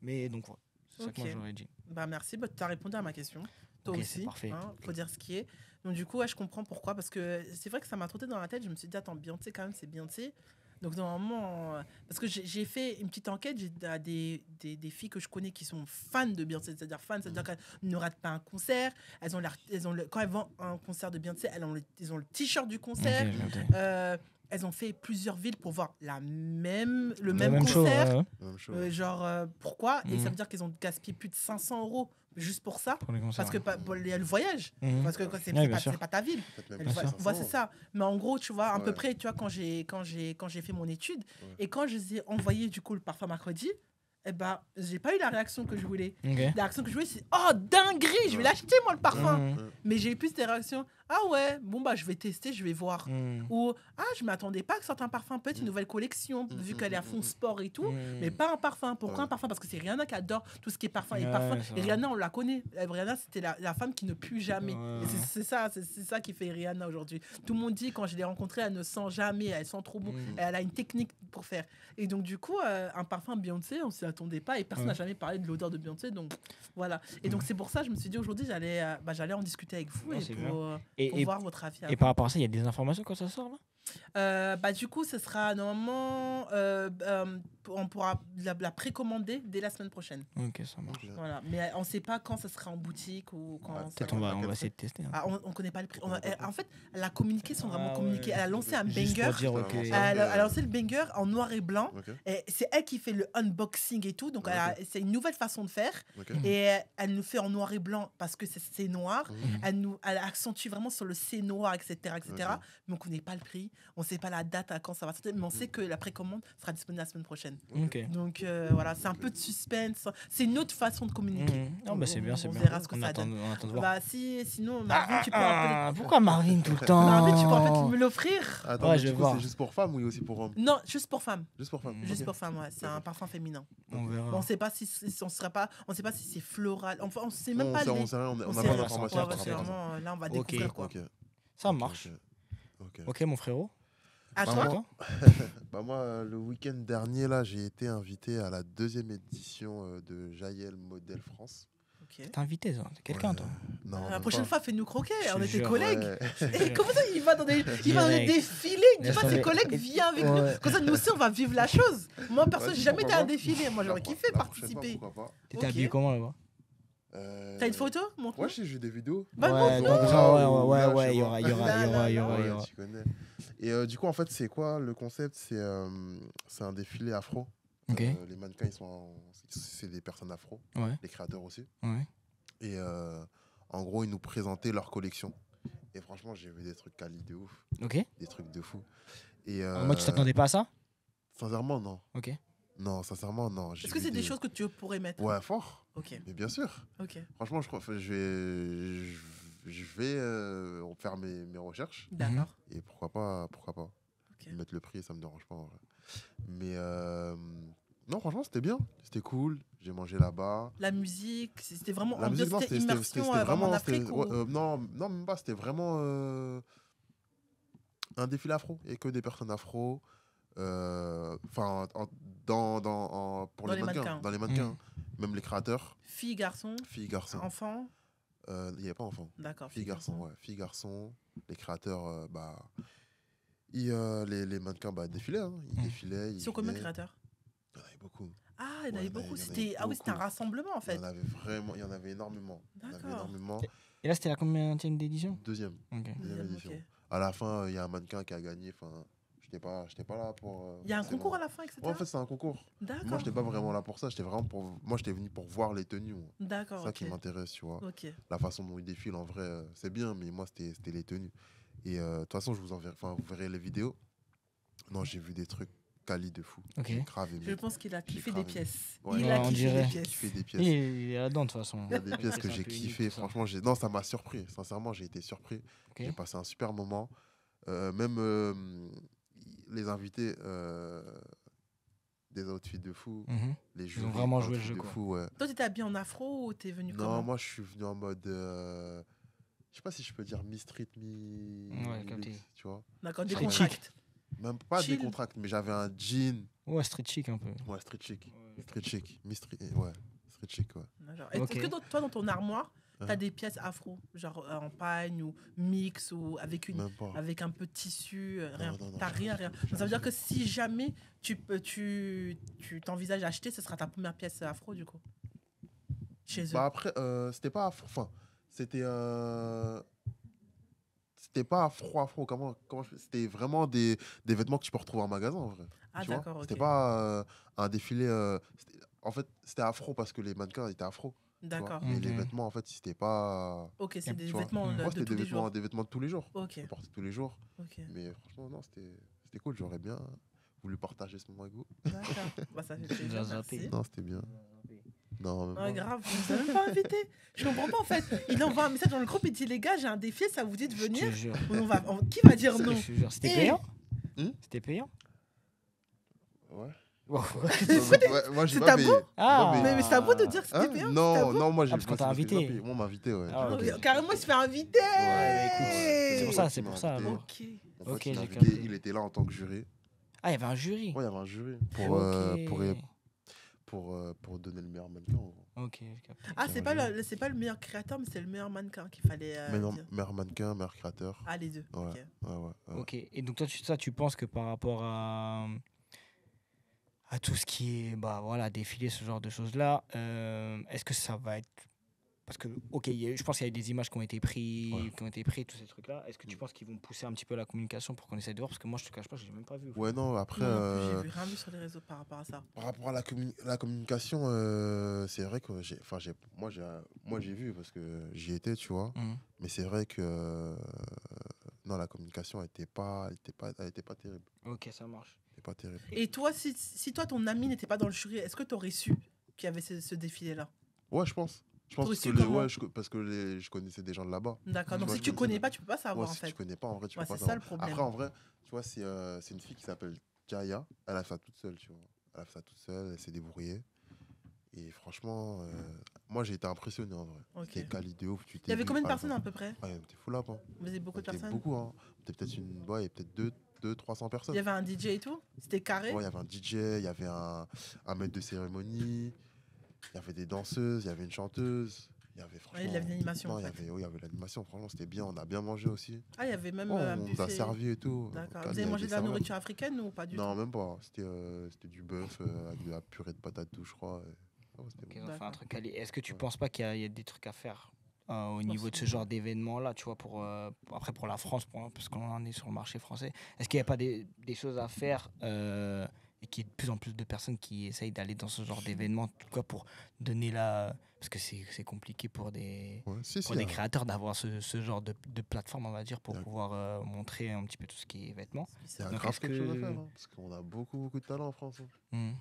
Mais donc, voilà. C'est ça que moi, j'aurais dit. Merci, tu as répondu à ma question. Toi aussi, faut dire ce qui est. Donc, du coup, je comprends pourquoi. Parce que c'est vrai que ça m'a trotté dans la tête. Je me suis dit, attends, Beyoncé, quand même, c'est Beyoncé. Donc, normalement, parce que j'ai fait une petite enquête, j'ai des filles que je connais qui sont fans de Beyoncé, c'est-à-dire qu'elles ne ratent pas un concert. Quand elles vont à un concert de Beyoncé, elles ont le t-shirt du concert. Elles ont fait plusieurs villes pour voir le même concert. Pourquoi? Et ça veut dire qu'elles ont gaspillé plus de 500 € juste pour ça, parce que il y a le voyage, parce que c'est pas ta ville. C'est ça. Mais en gros, tu vois, à peu près, tu vois, quand j'ai fait mon étude et quand je les ai envoyé du coup le parfum mercredi, j'ai pas eu la réaction que je voulais. La réaction que je voulais, c'est oh dinguerie, je vais l'acheter moi le parfum. Mais j'ai eu plus des réactions Ah ouais, bon bah je vais tester, je vais voir. Mm. Ou ah, je m'attendais pas que certains parfums, peut-être une nouvelle collection, vu qu'elle est à fond sport et tout, mais pas un parfum. Pourquoi un parfum? Parce que c'est Rihanna qui adore tout ce qui est parfum et Ouais, parfum. c'est Et vrai. Rihanna, on la connaît. Rihanna, c'était la femme qui ne pue jamais. Ouais. Et c'est ça qui fait Rihanna aujourd'hui. Tout le monde dit, quand je l'ai rencontrée, elle ne sent jamais, elle sent trop bon. Mm. Elle a une technique pour faire. Et donc, du coup, un parfum Beyoncé, on s'y attendait pas et personne n'a Ouais. jamais parlé de l'odeur de Beyoncé. Donc, voilà. Et donc, c'est pour ça, je me suis dit aujourd'hui, j'allais en discuter avec vous Ouais, et c'est pour, Et, pour et, voir votre avis. et par rapport à ça, il y a des informations quand ça sort là? Bah, du coup, ce sera normalement. On pourra la précommander dès la semaine prochaine. Ok, ça marche. Ok. Voilà. Mais on ne sait pas quand ça sera en boutique ou quand. Ah, ça Peut-être on va. va, quel prix essayer de tester. Hein. Ah, on ne connaît pas le prix. On connaît pas le prix. En fait, elle a communiqué sans vraiment Ah communiquer. ouais. Elle a lancé un Juste banger. pour dire, ok. Elle Elle a lancé le banger en noir et blanc. Ok, Et c'est elle qui fait le unboxing et tout. Donc, c'est une nouvelle façon de faire. ok. Et elle nous fait en noir et blanc parce que c'est noir. Mhm. Elle accentue vraiment sur le C noir, etc. etc. Ok. Mais on ne connaît pas le prix. On ne sait pas la date à quand ça va sortir. Mais on sait que la précommande sera disponible la semaine prochaine. Ok. Donc voilà, c'est un peu de suspense. C'est une autre façon de communiquer. Mhm. Non, bah c'est bien, c'est On bien. verra ce que On ça attend, donne. on attend de voir. Bah, sinon, Marvin, tu peux un peu. Pourquoi Marvin tout le temps? Marvin, tu peux en fait me l'offrir. Attends, Ouais, mais je du vais coup, voir. c'est juste pour femmes ou aussi pour hommes? Non, juste pour femmes. Juste pour femmes. Juste Ok. pour femmes, ouais. C'est un parfum féminin. On verra. Bon, on sait pas si on serait pas, on sait pas si c'est floral. Enfin, on sait même On pas. sait- les- on sait rien, on n'a on pas sait rien. d'informations Ouais, par c'est rapport à ça. vraiment, là, on va Ok. découvrir quoi. Ok. Ça marche. Ok. Ok, mon frérot. À Bah, toi. moi, Bah moi, le week-end dernier, là, j'ai été invité à la 2e édition de Jaël Modèle France. Ok. T'es invité, ça. T'es quelqu'un, Ouais. toi. Non, La même prochaine pas. fois, fais-nous croquer. Je On te était jure, collègues. Ouais. Et comment ça, il va dans des Direct. défilés. Il dit Laisse pas ses tomber. collègues, viens avec nous. Ouais. Comme ça, nous aussi, on va vivre la chose. Moi, perso, Vas-y, j'ai jamais été pourquoi à un pas. défilé. Moi, j'aurais La kiffé prochaine fois, participer. pourquoi pas. T'étais Ok. habillé comment là-bas? T'as une photo? Montre-nous. Ouais, j'ai vu des vidéos. Bah, Ouais, montre-nous. donc ça, ouais, Là, ouais, je il y sais aura, pas. il y aura, il y aura, il y aura, il y Ouais, aura. tu connais. Et du coup, en fait, c'est quoi le concept? C'est un défilé afro. Ok. Les mannequins, c'est des personnes afro, Ouais, les créateurs aussi. ouais. Et en gros, ils nous présentaient leur collection. Et franchement, j'ai vu des trucs quali de ouf, Ok. des trucs de fou. Et Moi, tu t'attendais pas à ça? sincèrement, non. Ok. Non, sincèrement, non. J'ai Est-ce que vu c'est des choses que tu pourrais mettre? Ouais, fort. Ok. Mais bien sûr. Ok. Franchement, je crois que je vais faire mes recherches. D'accord. Et pourquoi pas. Ok. Mettre le prix, ça me dérange pas. En vrai. Mais non, franchement, c'était bien. C'était cool. J'ai mangé là-bas. La musique, c'était vraiment La musique, non, c'était immersion c'était vraiment en c'était- Afrique ou... ouais, non, même pas. C'était vraiment un défilé afro. Et que des personnes afro. Enfin, pour Dans les les mannequins. mannequins. Dans les mannequins. Même les créateurs. Filles, garçons, Filles, garçons. enfants. Il n'y avait pas enfants. D'accord. Filles, garçons, ouais. Filles, garçons. Les créateurs, les mannequins défilaient. Hein. Ils défilaient. Sur combien de venaient. créateurs? Il y en avait beaucoup. Ah, il y en Ouais, avait il y en beaucoup. avait C'était un beaucoup. rassemblement en Il fait. y en avait vraiment, il y en avait énormément. Il y en avait D'accord. énormément. Et là, c'était la combienième d'édition? Deuxième Ok. deuxième Ok. édition. À la fin, il y a un mannequin qui a gagné. Enfin, j'étais pas là pour. Il y a un forcément. concours à la fin, etc. Ouais, en fait, c'est un concours. Moi, D'accord. j'étais pas vraiment là pour ça. Moi, j'étais venu pour voir les tenues. Moi. D'accord. C'est ça Ok. qui m'intéresse, tu vois. Ok. La façon dont ils défilent, en vrai, c'est bien, mais moi, c'était les tenues. Et de toute façon, je vous enverrai, vous verrez les vidéos. Non, j'ai vu des trucs quali de fou. Ok. J'ai grave aimé. Je pense qu'il a kiffé grave des aimé. pièces. Ouais. Il Ouais, a on kiffé dirait. des J'ai pièces. kiffé des Il pièces. est là-dedans, de toute façon. Il y a des pièces que C'est un j'ai peu kiffé. unique, tout ça. Franchement, non, ça m'a surpris. Sincèrement, j'ai été surpris. Ok. J'ai passé un super moment. Même les invités, des outfits de fou. Mhm. Les ont jurys, vraiment joué le outfits jeu, de quoi. fou, ouais. Toi, t'étais habillé en afro ou t'es venu Non, comment? moi, je suis venu en mode. Je sais pas si je peux dire mi-street, Ouais, capté. mi-luxe, tu vois. D'accord, Street décontracte. Même pas Chill. des contracts, mais j'avais un jean. Ouais, street chic un peu. Ouais, street chic. Street chic. Mi-street, ouais. Street chic, ouais. D'accord. Ok. Est-ce que toi, dans ton armoire, t'as Hein. des pièces afro, genre en pagne ou mix ou avec Même pas. avec un peu de tissu, rien. non, T'as rien. Donc, ça veut dire que si jamais tu t'envisages d'acheter, ce sera ta première pièce afro du coup. Chez eux. Bah après, c'était pas enfin, c'était pas afro. C'était vraiment des vêtements que tu peux retrouver en magasin en vrai. Ah Tu vois. d'accord, ok. C'était pas un défilé. En fait, c'était afro parce que les mannequins étaient afro. tu vois. D'accord. Mais les Ok. vêtements, en fait, c'était pas. Ok, c'est des tu vois. vêtements Moi, de c'était tous les jours. des vêtements de tous les jours. Ok, Je portais tous les jours. ok. Mais franchement, non, c'était cool. J'aurais bien voulu partager ce moment avec vous. D'accord. Bah, ça fait plaisir. Zazaté. Merci. Non, c'était bien. Non, même Ah, pas. grave, vous nous avez même pas invité. Je comprends pas en fait. Il envoie un message dans le groupe et dit les gars, j'ai un défi, ça vous dit de Je te venir jure. Qui va dire non? Je te jure. C'était Eh. payant Hmm C'était payant Ouais. Wow. Ouais, moi, j'ai C'est pas tabou payé. Ah. Non, Mais c'est à vous de dire que Hein c'était payant. c'est à Non, vous. non, moi, j'ai parce qu'on t'a moi, c'est parce que j'ai invité. pas payé. Moi, on m'a invité, ouais. Ah, ok. Carrément, il se fait inviter. Ouais, écoute, c'est pour ça, Ouais, c'est tu pour m'as ça. invité. alors. Ok. Mon pote, Ok, il m'a j'ai invité, capté. il était là en tant que jury. Ah, il y avait un jury. Ouais, il y avait un jury Ok. pour donner le meilleur mannequin. En gros. Ok, j'ai capté. Ah, Qui c'est avait pas un jury. c'est pas le meilleur créateur, mais c'est le meilleur mannequin qu'il fallait dire. Meilleur mannequin, meilleur créateur. Ah, les deux. Ouais, ok. ouais. Ok. Et donc toi, tu penses que par rapport à tout ce qui est voilà, défilé, ce genre de choses-là, est-ce que ça va être... Parce que, ok, je pense qu'il y a des images qui ont été prises, Ouais. tous ces trucs-là. Est-ce que tu penses qu'ils vont pousser un petit peu la communication pour qu'on essaie de voir? Parce que moi, je te cache pas, je l'ai même pas vu. Ouais, non, après, Non, non plus, j'ai vu rien vu sur les réseaux par rapport à ça. par rapport à la communication, c'est vrai que moi, j'ai vu parce que j'y étais, tu vois. Mhm. Mais c'est vrai que non, la communication, elle était pas terrible. Ok, ça marche. Elle était pas terrible. Et toi, si toi, ton ami n'était pas dans le jury, est-ce que tu aurais su qu'il y avait ce défilé-là? Ouais, je pense. Je pense Toi parce aussi, que, comment parce que je connaissais des gens de là-bas. D'accord. Tu Donc vois, si je tu connaissais connais des- pas, tu peux pas savoir Ouais, en si fait. tu connais pas, en vrai, tu Ouais, peux pas c'est ça savoir. le problème. Après, en vrai, tu vois, c'est une fille qui s'appelle Kaya. Elle a fait ça toute seule, tu vois. Elle a fait ça toute seule, elle s'est débrouillée. Et franchement, moi, j'ai été impressionné, en vrai. Ok. C'était qualité ouf. Tu Il y t'es avait vu combien de à la personnes fin. à peu près? Ouais, t'es fou là, pas. Vous avez beaucoup de T'es personnes? beaucoup, hein. T'es peut-être ouais, peut-être 200-300 Il personnes. y avait un DJ et tout? C'était carré? Ouais, il y avait un DJ, il y avait un maître de cérémonie, il y avait des danseuses, il y avait une chanteuse. Il y avait franchement. il y avait l'animation, Non, en il y fait. avait l'animation. Franchement, c'était bien. On a bien mangé aussi. Ah, il y avait même Oh, un on nous a buffet. servi et tout. D'accord. Calme, Vous il y avez avait mangé des de la serveurs. nourriture africaine ou pas du Non, tout? même pas. C'était du bœuf avec de la purée de patates douces, je crois. Oh, c'était Ok, bon. ils ont fait un D'accord. truc quali. Est-ce que tu Ouais. penses pas qu'il y a des trucs à faire au niveau de ce Forcément. genre d'événement-là, tu vois, après pour la France, parce qu'on en est sur le marché français, est-ce qu'il n'y a pas des choses à faire et qu'il y ait de plus en plus de personnes qui essayent d'aller dans ce genre d'événement, en tout cas pour donner la... Parce que c'est compliqué pour des Ouais, si, pour il y des a- créateurs d'avoir ce genre de plateforme, on va dire, pour D'accord. pouvoir montrer un petit peu tout ce qui est vêtements. il y a Donc, grave est-ce quelque chose à que- faire. Hein, parce qu'on a beaucoup de talent en France. Hein. Hmm.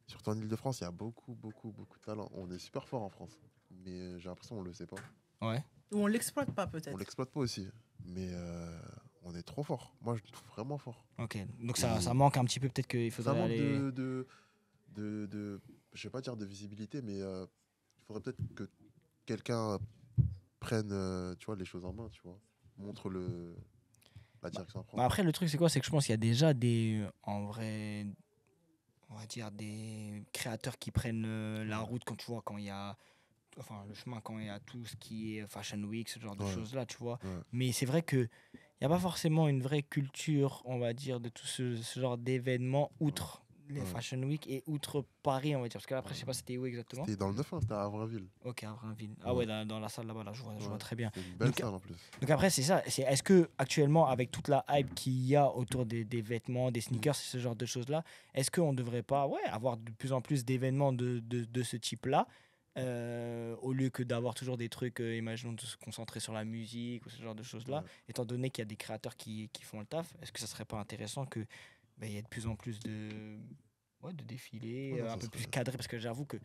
Surtout en Ile-de-France, il y a beaucoup de talent. On est super fort en France. Mais j'ai l'impression qu'on le sait pas. Ouais. Ou on l'exploite pas On peut-être? l'exploite pas aussi. Mais on est trop fort. Moi, je le trouve vraiment fort. Ok. Donc ça manque un petit peu, peut-être qu'il Ça faudrait manque aller... je vais pas dire de visibilité, mais il faudrait peut-être que quelqu'un prenne tu vois, les choses en main, tu vois. Montre la direction à prendre. Après, le truc, c'est quoi? C'est que je pense qu'il y a déjà en vrai, on va dire, des créateurs qui prennent la route quand tu vois, quand il y a, enfin, le chemin, quand il y a tout ce qui est Fashion Week, ce genre de Ouais. choses-là, tu vois. Ouais. Mais c'est vrai que il n'y a pas forcément une vraie culture, on va dire, de tout ce genre d'événements, outre les Ouais. Fashion Week et outre Paris, on va dire. Parce que là, après, je sais pas c'était où exactement. C'était dans le 9-1, c'était à Avrainville. Ok, à Vrainville. Ah Ouais. ouais, dans la salle là-bas, là, je vois Ouais. très bien. C'était une belle Donc, salle en plus. Donc après, c'est ça. Est-ce que actuellement, avec toute la hype qu'il y a autour des vêtements, des sneakers, ce genre de choses-là, est-ce qu'on ne devrait pas avoir de plus en plus d'événements de ce type-là, au lieu que d'avoir toujours des trucs, imaginons, de se concentrer sur la musique ou ce genre de choses-là, Ouais. étant donné qu'il y a des créateurs qui font le taf, est-ce que ça serait pas intéressant que il y ait de plus en plus de défilés Ouais, non, un ça peu plus serait- cadrés, parce que j'avoue que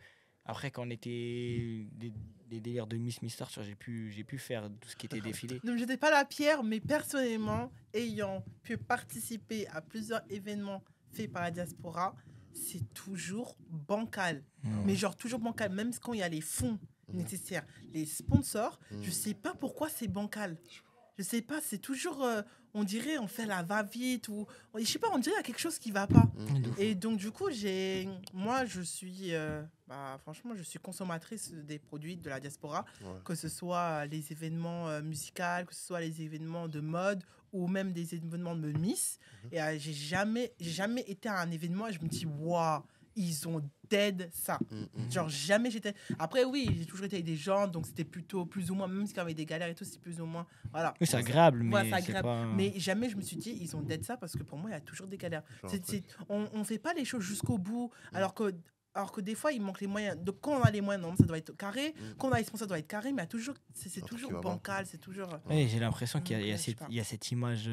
après, quand on était des délires de Miss Mister, j'ai pu faire tout ce qui était défilé. Ne me jetez pas la pierre, mais personnellement, ayant pu participer à plusieurs événements faits par la diaspora, c'est toujours bancal. Mais genre toujours bancal, même quand il y a les fonds nécessaires, les sponsors, je sais pas pourquoi c'est bancal. Je sais pas, c'est toujours, on dirait, on fait la va-vite ou, je sais pas, on dirait qu'il y a quelque chose qui va pas. Et donc du coup, moi je suis, franchement, je suis consommatrice des produits de la diaspora, Ouais. que ce soit les événements musicaux, que ce soit les événements de mode ou même des événements de Miss. Et j'ai jamais été à un événement et je me dis waouh, ils ont dead ça. Genre jamais j'étais. Après oui, j'ai toujours été avec des gens, donc c'était plutôt plus ou moins, même si il y avait des galères et tout, c'est plus ou moins voilà. Oui, c'est agréable, mais Ouais, c'est c'est agréable. pas... Mais jamais je me suis dit ils ont dead ça, parce que pour moi il y a toujours des galères. Genre, On fait pas les choses jusqu'au bout, alors que des fois il manque les moyens. Donc quand on a les moyens, non, ça doit être carré. Quand on a les sponsors, ça doit être carré, mais il y a toujours, c'est truc toujours qui va pas. bancal, c'est toujours Ouais, j'ai l'impression qu'il y a Donc, je sais pas. il y a cette image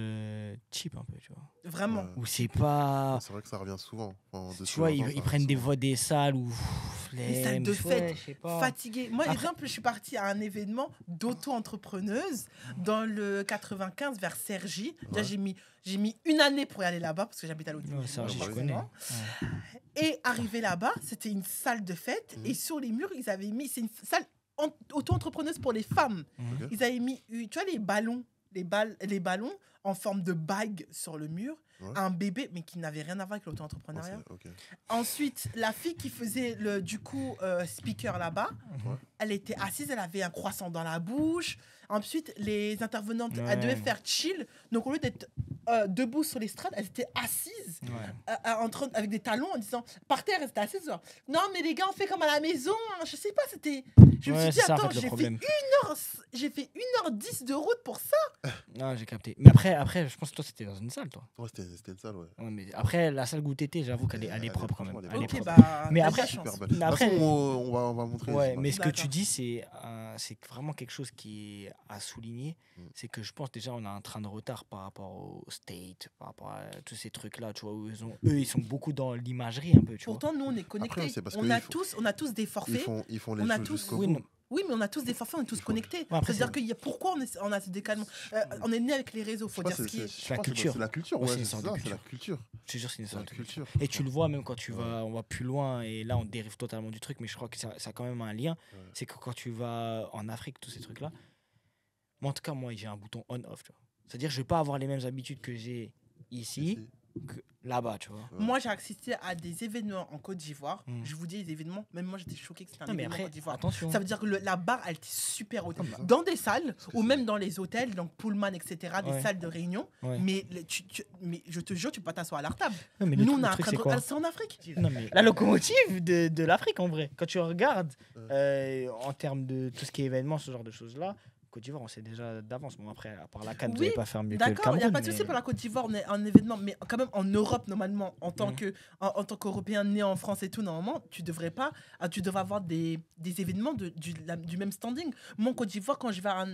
cheap un peu, tu vois. vraiment. Ouais. Où c'est pas... C'est vrai que ça revient souvent. Enfin, de Tu temps vois, en temps, ça ils revient prennent souvent. des salles où les salles de fête, je sais pas. fatiguées. Moi, Après- exemple, je suis partie à un événement d'auto-entrepreneuse dans le 95 vers Cergy. Déjà, j'ai mis une année pour y aller là-bas parce que j'habite à l'autre bout Ouais, du ça, monde, je forcément. connais. Ouais. Et arrivé là-bas, c'était une salle de fête et sur les murs, ils avaient mis, c'est une salle auto-entrepreneuse pour les femmes. Ok. Ils avaient mis, tu vois, les ballons en forme de bague sur le mur, Ouais. un bébé, mais qui n'avait rien à voir avec Oh, l'auto-entrepreneuriat. ok. Ensuite, la fille qui faisait speaker là-bas, Ouais. elle était assise, elle avait un croissant dans la bouche. Ensuite, les intervenantes, Ouais. elles devaient faire chill. Donc, au lieu d'être debout sur l'estrade, elles étaient assises Ouais. avec des talons en disant par terre, elles étaient assises. Genre, non, mais les gars, on fait comme à la maison. Hein. Je sais pas, c'était. Je me Ouais, suis dit, c'est ça, en attends, fait, le j'ai fait problème. j'ai fait 1h10 de route pour ça. Non, j'ai capté. Mais après, je pense que toi, c'était dans une salle, toi. Ouais, c'était une salle, ouais. Ouais, mais après, la salle goût tété, j'avoue qu'elle est, elle est Elle est propre quand même. franchement, Elle est Ok, propre. bah. Mais t'as après, de la chance. Super belle. Mais De toute après- façon, on va montrer. Ouais, les mais ce que D'accord. tu dis, c'est vraiment quelque chose qui est à souligner. C'est que je pense déjà on a un train de retard par rapport au state, par rapport à tous ces trucs-là, tu vois, où eux, ils sont beaucoup dans l'imagerie un peu, tu vois. Pourtant, nous, on est connectés. c'est parce on, qu'ils a font- tous, on a tous des forfaits. Ils font les on a choses tous- jusqu'au Oui, bout. non. Oui, mais on a tous des forfaits, on est tous connectés. après, C'est-à-dire c'est- que pourquoi on a ce décalement Mm. On est né avec les réseaux, Je faut crois dire que ce qui est. je la crois que culture. C'est la culture, Ouais, ouais, c'est une c'est sorte de ça, c'est la culture. culture. Je te jure, c'est une C'est la sorte de culture. Et tu le vois même quand tu Ouais. vas, on va plus loin, et là on dérive totalement du truc, mais je crois que ça a quand même un lien. Ouais. C'est que quand tu vas en Afrique, tous ces trucs-là, moi en tout cas, moi j'ai un bouton on-off, tu vois. C'est-à-dire, je vais pas avoir les mêmes habitudes que j'ai ici que là-bas, tu vois. Ouais. Moi, j'ai assisté à des événements en Côte d'Ivoire. Mm. Je vous dis les événements, même moi j'étais choquée que c'était un Non, mais événement en après, Côte d'Ivoire. attention. Ça veut dire que la barre, elle était super haute. Comme ça. Dans des salles, que ou c'est- même dans les hôtels, donc Pullman, etc., des Ouais. salles de réunion. Ouais. Mais, mais je te jure, tu peux pas t'asseoir à leur table. Non, mais le Nous, truc- on a le un truc, train c'est de... quoi Ah, c'est en Afrique. Non, mais la locomotive de l'Afrique, en vrai. Quand tu regardes Ouais. en termes de tout ce qui est événement, ce genre de choses-là, Côte d'Ivoire, on sait déjà d'avance. Bon, après, à part la CAN, vous Oui, n'allez pas faire mieux que le D'accord, il n'y a Cameroun. pas de souci mais- pour la Côte d'Ivoire, on est un événement, mais quand même en Europe, normalement, en tant Mhm. que en tant qu'Européen né en France et tout, normalement, tu devrais avoir des événements du même standing. Moi, en Côte d'Ivoire, quand je vais à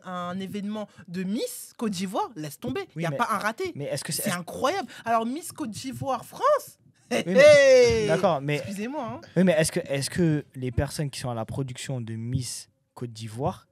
un événement de Miss Côte d'Ivoire, laisse tomber, il Oui, n'y a mais- pas un raté. Mais est-ce que C'est c'est. incroyable. Alors, Miss Côte d'Ivoire France mais- hey D'accord, mais, Excusez-moi. Hein. oui, mais est-ce que les personnes qui sont à la production de Miss Côte d'Ivoire,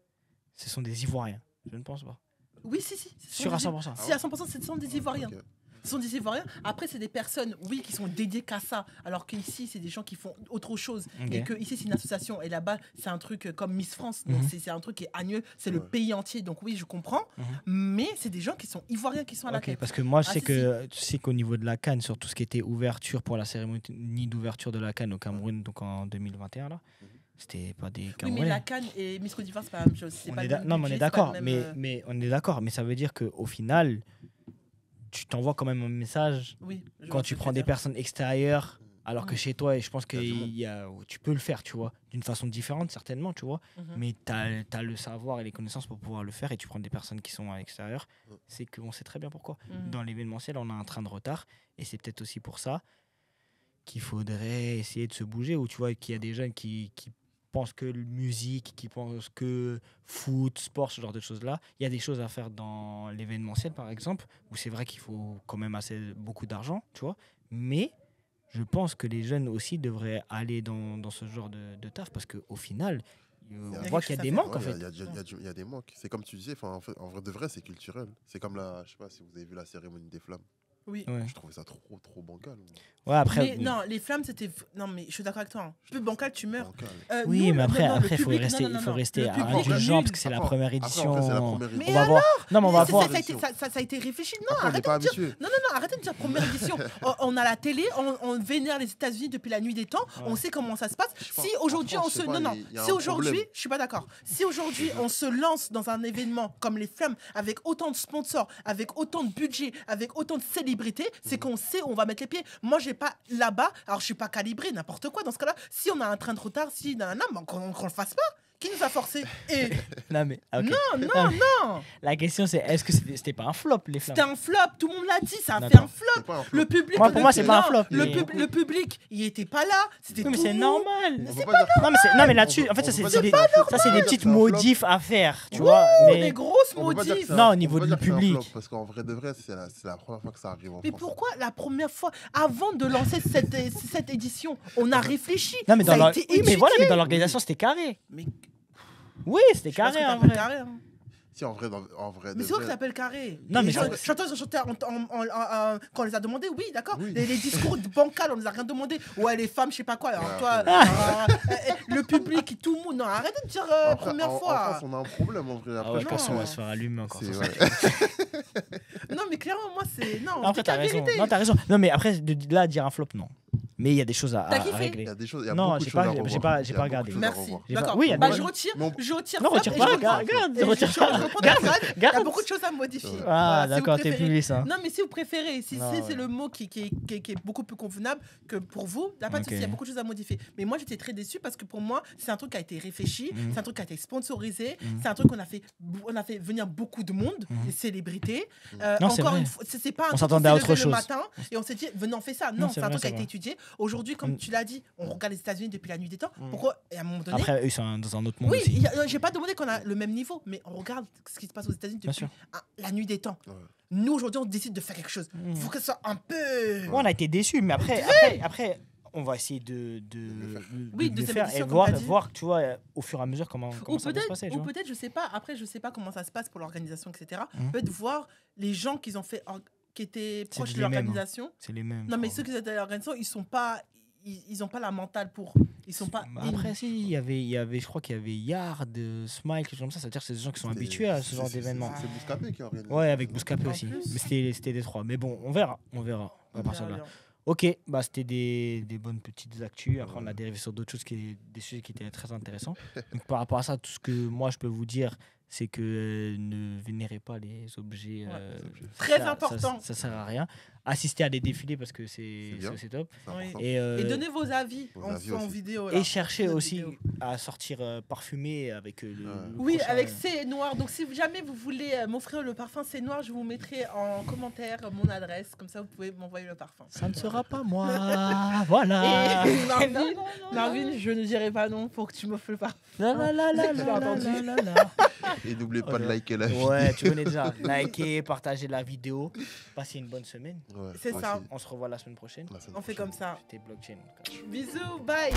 ce sont des Ivoiriens? Je ne pense pas. Oui, si. ce sont Sûr à des- 100%. Si, à 100%, ce sont des Ivoiriens. Ok. Ce sont des Ivoiriens. Après, c'est des personnes, oui, qui sont dédiées qu'à ça. Alors qu'ici, c'est des gens qui font autre chose. Ok. Et que ici, c'est une association. Et là-bas, c'est un truc comme Miss France. Donc, Mhm. c'est un truc qui est annuel. C'est le Ouais. pays entier. Donc, oui, je comprends. Mhm. Mais c'est des gens qui sont Ivoiriens qui sont à la Ok, tête. parce que moi, je Ah, sais si, que tu sais qu'au niveau de la CAN, sur tout ce qui était ouverture pour la cérémonie d'ouverture de la CAN au Cameroun, donc en 2021, là, Mhm. c'était pas des Oui, mais Camerounais. la Cannes et Miss Côte d'Ivoire, c'est pas la même chose. C'est On pas est le d'a- même non, mais on budget, est c'est pas le d'accord. même, Mais on est d'accord. Mais ça veut dire qu'au final, tu t'envoies quand même un message oui, je quand vois tu ce que prends veux des dire. personnes extérieures, alors que Mhm. chez toi, et je pense que Il y a tu peux le faire, tu vois, d'une façon différente, certainement, tu vois. Mhm. Mais tu as le savoir et les connaissances pour pouvoir le faire, et tu prends des personnes qui sont à l'extérieur. Ouais. C'est qu'on sait très bien pourquoi. Mhm. Dans l'événementiel, on a un train de retard, et c'est peut-être aussi pour ça qu'il faudrait essayer de se bouger, ou tu vois qu'il y a des jeunes qui pensent que musique, qui pensent que foot, sport, ce genre de choses-là. Il y a des choses à faire dans l'événementiel, par exemple, où c'est vrai qu'il faut quand même beaucoup d'argent, tu vois. Mais je pense que les jeunes aussi devraient aller dans ce genre de taf, parce qu'au final, on a voit quelque qu'il y a chose à des faire. manques, en Ouais, fait. il y a des manques. C'est comme tu disais, en vrai de vrai, c'est culturel. C'est comme je sais pas si vous avez vu la cérémonie des flammes. Oui. Ouais. Je trouvais ça trop bancal. Ouais, après, Mais non, les flammes, c'était. Non, mais je suis d'accord avec toi. Hein. Plus bancal, tu meurs. Bancal. oui, Nous, mais après, non, le il faut public- rester, non, non, il faut non. rester Le public indulgent, nul. parce que c'est la Après, première après, édition. c'est la première Mais On va voir. Non, mais on va Mais c'est- voir. ça a été réfléchi. Non, Après, on n'est arrêtez pas de dire. habitué. Non, arrêtez de dire première édition. On a la télé, on vénère les États-Unis depuis la nuit des temps. Ouais. On sait comment ça se passe. Je Si pense- aujourd'hui en on France, se. je sais pas, Non, il y a Si un aujourd'hui. problème. Je suis pas d'accord. Si aujourd'hui on se lance dans un événement comme les Flammes, avec autant de sponsors, avec autant de budget, avec autant de célébrités, c'est qu'on sait où on va mettre les pieds. Moi, j'ai pas là-bas. Alors, je suis pas calibré, n'importe quoi. Dans ce cas-là, si on a un train de retard, si nanana, qu'on le fasse pas. Qui nous a forcé? Et Non, mais. ok. non. La question, c'est est-ce que c'était pas un flop, les flammes? C'était un flop. Tout le monde l'a dit. Ça a fait D'accord. un flop. C'est pas un flop. Le public. Moi, pour moi, c'est pas un flop, Le, mais- le public, il était pas là. C'était Oui, mais tout c'est mou. normal. On peut pas dire que- Non, mais là-dessus, en fait, on ça, peut pas c'est dire des, que c'est un flop. ça, c'est On des peut petites dire que c'est un flop. modifs à faire, tu vois. Des Mais grosses On peut pas dire que modifs. c'est un- Non, au on niveau peut du pas dire que c'est un public. flop, parce qu'en vrai de vrai, c'est la première fois que ça arrive en Mais France. pourquoi la première fois, avant de lancer cette édition, on a réfléchi? non, mais Ça dans a l'or- été oui, mais étudié. voilà, mais dans l'organisation, c'était carré. Mais Oui, c'était je pense carré que en t'appelles vrai. carré, hein. Si, en vrai, de Mais c'est vrai que vrai. ça s'appelle carré. Non, mais Les gens- ça- Chanteur, quand on les a demandé, oui, d'accord. Oui. Les discours bancals, on les a rien demandé. Ouais, les femmes, je sais pas quoi. Alors, Ouais, toi, après. le public, tout le monde. Non, arrête de dire Après, première en fois. France, on a un problème en vrai. Ah Après, ouais, je le pense son non. va se faire allumer encore. c'est- ça, ouais. Non, mais clairement, moi, c'est. Non, Après, c'est t'as la raison. vérité. Non, t'as raison. Non, mais après, de là à dire un flop, non. Mais il y a des choses à T'as kiffé régler. Il y a des choses, il y a Non, beaucoup de j'ai choses à pas- revoir. j'ai pas Il y a regardé. beaucoup de choses à Merci. revoir. J'ai pas- D'accord. oui, il y a Bah, des- je retire. Mais on- Je retire. Non, flop retire et pas, je reprends. regarde, Et retire je pas. reprends ta phrase. Il y a Garde. beaucoup de choses à modifier. Ouais. Ah, Voilà, si vous d'accord, t'es préférez. publié ça. Non, mais si vous préférez, si Non, c'est ouais. le mot qui est beaucoup plus convenable que pour vous, il n'y a pas de Ok. souci, il y a beaucoup de choses à modifier. Mais moi, j'étais très déçue parce que pour moi, c'est un truc qui a été réfléchi, Mhm. c'est un truc qui a été sponsorisé, Mhm. c'est un truc qu'on a fait, venir beaucoup de monde, Mhm. des célébrités. Non, c'est Encore vrai. une fois, c'est pas un On truc s'attendait qui à s'est autre levé le chose. matin et on s'est dit, venez, on fait ça. Non, c'est c'est un vrai, truc qui a c'est été vrai. étudié. Aujourd'hui, comme Mhm. tu l'as dit, on regarde les États-Unis depuis la nuit des temps. Mhm. Pourquoi Et à un moment donné, Après, eux, ils sont dans un autre monde oui, aussi. j'ai pas demandé qu'on a le même niveau, mais on regarde ce qui se passe aux États-Unis Bien depuis sûr. la nuit des temps. Ouais. Nous, aujourd'hui, on décide de faire quelque chose. Il Mhm. faut que ça soit un peu. Ouais, on a été déçus, mais après, on va essayer de Oui, de le cette faire édition, et comme t'as dit. voir, tu vois, au fur et à mesure comment Ou ça va se passer. tu vois. peut-être, je sais pas. Après, je sais pas comment ça se passe pour l'organisation, etc. Mhm. Peut-être voir les gens qu'ils ont fait, qui étaient proches de les mêmes, hein. l'organisation. C'est les mêmes. Non, mais je ceux crois. qui étaient à l'organisation, ils sont pas. Ils ont pas la mentale pour. Ils sont pas. Bah, après, si, il y avait, je crois qu'il y avait Yard, Smile, quelque chose comme ça. C'est-à-dire que c'est des gens qui sont C'était- habitués à ce genre c'est- d'événement. C'est Bouscapé qui a organisé. Ouais, avec Bouscapé En aussi. plus. Mais c'était des trois. Mais bon, on verra. On verra. À partir de là. Ok, bah c'était des bonnes petites actus. Après, on a dérivé sur d'autres choses, des sujets qui étaient très intéressants. Donc, par rapport à ça, tout ce que moi je peux vous dire, c'est que ne vénérez pas les objets. Très ça- important. Ça sert à rien. Assistez à des défilés parce que C'est bien. c'est top. C'est important. Et, Et donnez vos avis Vos en avis en aussi. vidéo. Là. et cherchez Notre aussi vidéo. à sortir parfumé avec le Oui, prochain- avec C'est Noir. Donc, si jamais vous voulez m'offrir le parfum C'est Noir, je vous mettrai en commentaire mon adresse. Comme ça, vous pouvez m'envoyer le parfum. Ça ne sera pas moi. Voilà. Et Marvin, je ne dirai pas non pour que tu m'offres le parfum. La, la, la, la, Tu l'as la, entendu. la, la, la. Et n'oubliez pas Oh de là. liker la vidéo. Ouais, tu connais déjà. Likez, partagez la vidéo. Passez une bonne semaine. Ouais, C'est moi ça. aussi. On se revoit la semaine prochaine. La semaine On fait prochaine. comme ça. C'était Blockchain. Bisous, bye.